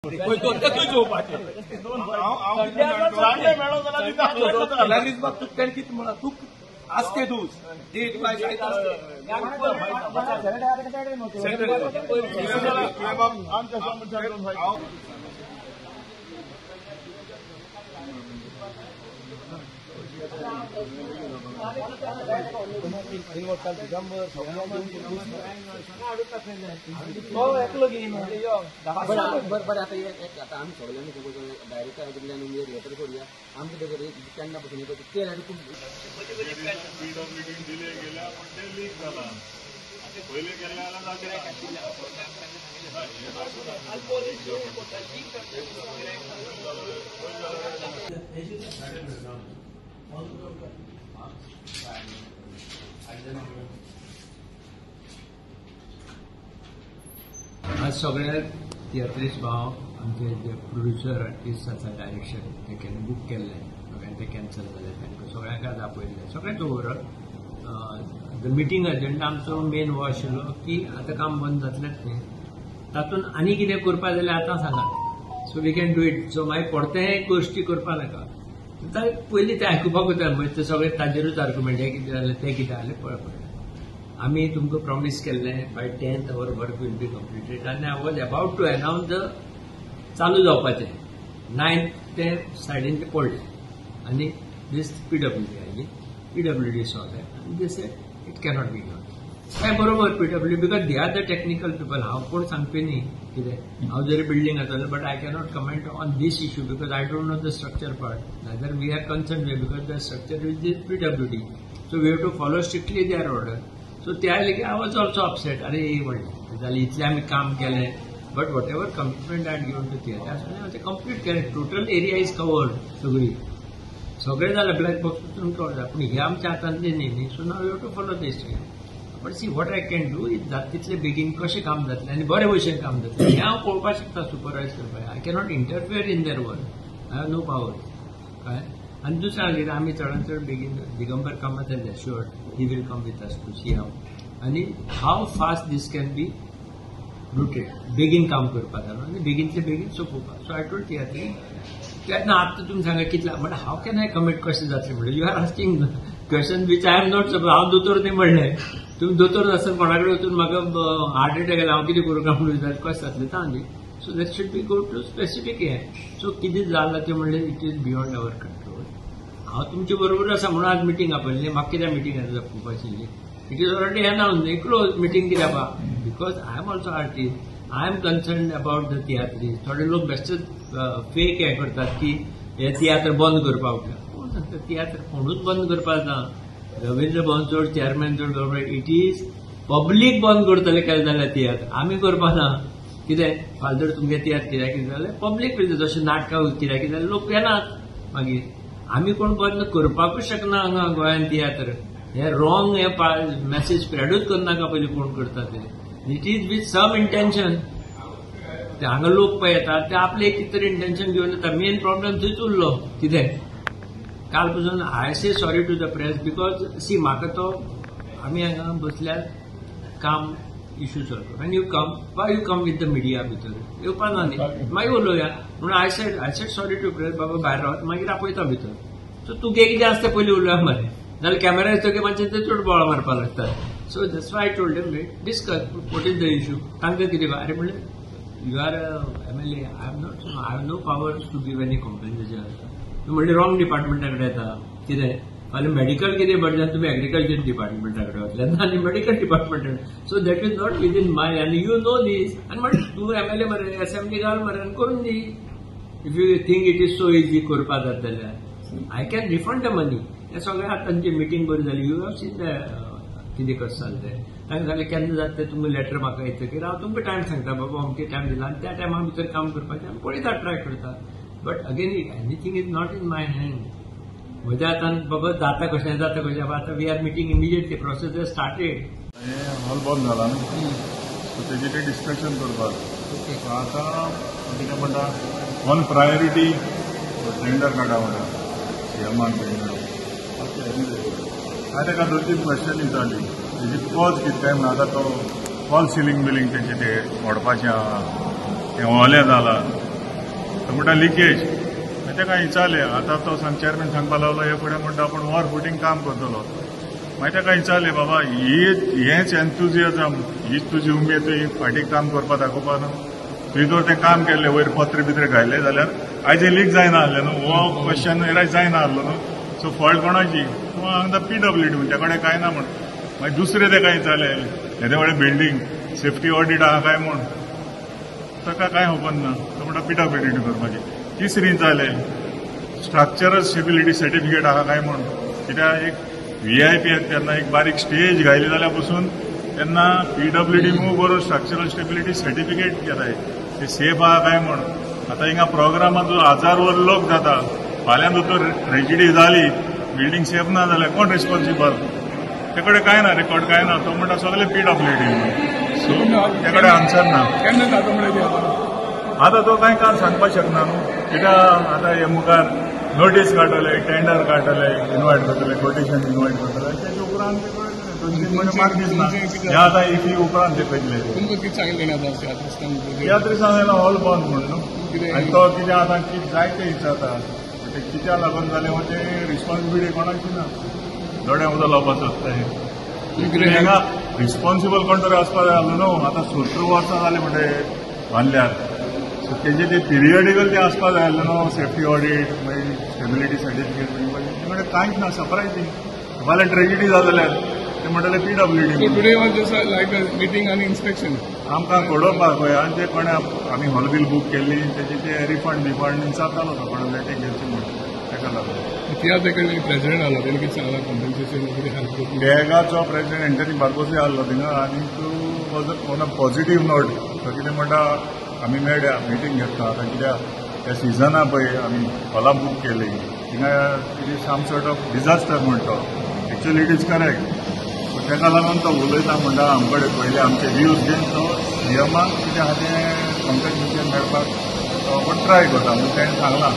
तू असते दूस एकलो घेईन बरं आता आम्ही सगळ्यांनी डायरेक्ट लेटर करूया आमच्या त्यांनापासून ते दिले गेल्या पण ते लीक झाला पहिले आज सगळ्या तियात्रीस्ट भाव आमचे जे प्रोड्युसर आर्टिस्ट आसा डायरेक्शन ते बूक केल्ले सगळ्यांक ते कॅन्सल जाले तांकां सगळ्यांक आज आपयले सगळ्यांक ओवरऑल द मिटींग एजेंडा आमचो मेन हो आशिल्लो की आतां काम बंद जातलेंच न्ही तातूंत आनी कितें करपा जाल्यार आतां सांगात so we can do it so मागीर परतें गोश्टी करपा नाका पयलीं ते आयकुपाक वता म्हणजे ते सगळे ताजेरूच आर्ग्युमेंट हे कितें जालें तें कितें जालें पळय आमी तुमकां प्रॉमीस केल्लें by 10th our work will be completed आनी I was about to announce the चालू जावपाचें 9th ते सायडीन ते पडलें आनी दीस PWD आयली PWD सॉ दॅट आनी they said it cannot be done काय बरोबर PWD because they are the technical people हांव कोण सांगपी न्ही कितें हांव जरी बिल्डींग आसलो but I cannot comment on this issue because I don't know the structure part neither we are concern because the structure is this PWD so we have to follow strictly their order so ते आयले की I was also upset अरे व्हडलें जालें इतलें आमी काम केलें but what commitment I given to theatre ते कंप्लीट केलें टोटल एरिया इज कवर्ड सगळें जालें ब्लॅक बॉक्स पसून कवर जालें पूण हे आमच्या हातांतलें न्ही so now you have to follow this but see what I can do is जाता तितले बेगीन कशें काम जातलें आनी बरे भशेन काम जातलें हें हांव पळोवपाक शकता सुपरवायज करपाक I cannot interfere in their work I have no power कळ्ळें आनी दुसरें कितें आमी चडांत चड बेगीन दिगंबर कामत येले sure he will come with us to see how आनी how fast this can be routed बेगीन काम करपाक जालो आनी बेगीनतले बेगीन सोंपोवपाक सो आय टोल्ड तियात्री तेन्ना आतां तुमी सांगा कितलें म्हणल्यार हाव कॅन आय कमीट कशें जातलें म्हणल्यार you are asking question which I am not suppose हांव दोतोर न्ही म्हणलें तुमी दोतोर आसतना कोणा कडेन वचून म्हाका हार्ट अटॅक येयला हांव कितें करूं काय म्हणून कशें जातलें ता न्ही so that should be go to specific हें सो कितें जालां तें म्हणल्यार it is beyond our control हांव तुमचे बरोबर आसा म्हणून आज मिटींग आपयल्ली म्हाका कित्याक मिटींग खूब आशिल्ली इट इज ऑलरेडी अनाउन्स न्ही क्लोज मिटींग कित्याक because I am also artist I am concern about the तियात्रीज थोडे लोक बेश्टेच फेक हें करतात की हे तियात्र बंद करपाक कोण सांगता तियात्र कोणूच बंद करपाक ना रवींद्र भवन चड चेअरमॅन चड गव्हर्मेंट इट इज पब्लीक बंद करतले केलें जाल्यार तियात्र आमी करपा ना कितें फाल्यां जर तुमगे तियात्र कित्याक कितें जाल्यार पब्लीक जशें नाटकां कित्याक कितें जाल्यार लोक येनात मागीर आमी कोण बंद करपाकूच शकना हांगा गोंयांत तियात्र हे रॉंग हे मॅसेज स्प्रेडूच करनाका पयलीं कोण करता ते it is with some intention ते हांगा लोक पळय येतात ते आपले एक कितें तरी इंटेन्शन घेवन येता मेन प्रॉब्लेम थंयच उरलो कितें काल पासून I say sorry to the press because see म्हाका तो आमी हांगा बसल्यार काम इश्यू सॉल्व करप आनी you come with the media भितर येवपा ना न्ही मागीर उलोवया म्हणून I said sorry to press बाबा भायर रावत मागीर आपयता भितर सो तुगे कितें आसता पयलीं उलोवया मरे जाल्यार कॅमेरा येतकीर मातशें ते चड बोवाळ मारपाक लागतात so that's why I told him discuss what is the issue तांकां कितें अरे म्हणलें you are MLA I have no power to give any compensation म्हणलें रॉंग डिपार्टमेंटा कडेन येता कितें फाल्यां मेडिकल कितें बरें तुमी एग्रीकल्चर डिपार्टमेंटा कडेन वतल्यात आनी मेडिकल डिपार्टमेंटा so that is not within my आनी यू नो दीस आनी म्हणलें तूं MLA मरे असेंब्ली घाल मरे आनी करून दी if you think it is so easy करपाक जाता जाल्यार I can refund the money हे सगळें आतां तांची मिटींग बरी जाली यू हॅव सीन द कितें कशें जालें तें तांकां सांगलें केन्ना जाता तें तुमकां लेटर म्हाका येतकीर हांव तुमकां टायम सांगता बाबा अमके टायम दिला आनी त्या टायमा भितर काम करपाचें आमी पळयता ट्राय करता but again anything is not in my hand म्हज्या हातान बाबा जाता कशें आतां we are meeting immediately process is started hall बंद जाला न्ही सो तेजेर डिस्कशन करपाक आतां कितें म्हणटा वन प्रायोरिटी टेंडर काडा म्हणटा सीएमान टेंडर हांवें ताका 2-3 क्वेश्चन विचारली तेजी कॉज कितें काय म्हणून आतां तो फॉल सिलींग बिलींग तेजें ते व्हडपाचें आहा तें व्हलें जालां तो म्हणटा लिकेज ताका विचारलें आतां तो चेअरमॅन सांगपाक लागलो हे फुडें म्हणटा आपूण वॉर फुटींग काम करतलो मागीर ताका विचारलें बाबा हेच एन्थुजियाजम हीच तुजी उमेद तुवें फाटीं काम करपाक दाखोवपा न्हू तुवें जर तें काम केल्लें वयर पत्र बित्रे घायलें जाल्यार आयज लीक जायना आहलें न्हू हो क्वेश्चन एरायज जायना आहलो न्हू सो फॉल्ट कोणाची हांगा PWD म्हणटा कडेन काय ना म्हण मागीर दुसरें ताका विचारलें येदे व्हडलें बिल्डींग सेफ्टी ऑडिट आहा काय म्हण ताका काय खबर ना तो म्हणटा PWD करपाची तिसरी जालें स्ट्रक्चरल स्टेबिलिटी सर्टिफिकेट आहा काय म्हण कित्याक एक VIP येता तेन्ना एक बारीक स्टेज घायली जाल्यार पसून तेन्ना PWD मूव करून स्ट्रक्चरल स्टेबिलिटी सर्टिफिकेट घेताय ते सेफ आहा काय म्हण आतां हिंगा प्रोग्रामात जो 1000 वर लोक जाता फाल्यां जर तर ट्रेजिडी जाली बिल्डींग सेफ ना जाल्यार कोण रिस्पॉन्सिबल ते कडेन काय ना रेकॉर्ड काय ना तो म्हणटा सगळे PWD म्हणून सो ते कडेन आन्सर ना आतां तो कांय काल सांगपाक शकना न्हू कित्याक आतां हे मुखार नोटीस काडटले टेंडर काडटले इन्वायट करतले कोटेशन इन्वायट करतले तेच्या उपरांत मार्कीस ना हे आतां इफी उपरांत ते पयले तियात्र दिसांनी हॉल बंद म्हण न्हू आनी तो कितें आतां कितें जाय तें विचारता ते कित्या लागून जालें हो ते रिस्पॉन्सिबिलिटी कोणाची ना दोड्या उदक लावपाचो आसता हांगा रिस्पॉन्सिबल कोण तरी आसपाक जाय आहलो न्हू आतां 70 वर्सां जालीं म्हणटे बांदल्यार सो तेजे ते पिरियडिकल ते आसपाक जाय आहलें न्हू सेफ्टी ऑडिट मागीर स्टेबिलिटी सर्टिफिकेट ते म्हणटा कांयच ना सरप्रायझींग फाल्यां ट्रेजिडी जाल्यार ते म्हणटले PWD मीटिंग आनी इन्स्पेक्शन आमकां कळोवपाक पळय आनी ते कोणें आमी हॉल बील बूक केल्ली तेजे ते रिफंड विचारतालो तो कोणा लेटींग घेवची म्हणून ताका लागून प्रेसिडेंट आलो तेणी कितें सांगलां कॉम्पेन्सेशन कितें हेल्प करतलो बेगाचो प्रेसिडेंट एंटनी बार्बोसी आहलो थिंगा आनी was on a positive note तो कितें म्हणटा आमी मेळया मिटींग घेता आतां कित्याक त्या सिजना पळय आमी हॉलां बूक केली थिंगा it is some sort of disaster म्हणटा एक्चुअली इट इज करेक्ट ताका लागून तो उलयता म्हणटा आमचे कडेन पयले आमचे व्यूज घेवन तो नियमाक कितें आहा तें कॉम्पेन्सेशन मेळपाक तो आपण ट्राय करता म्हणून ताणें सांगलां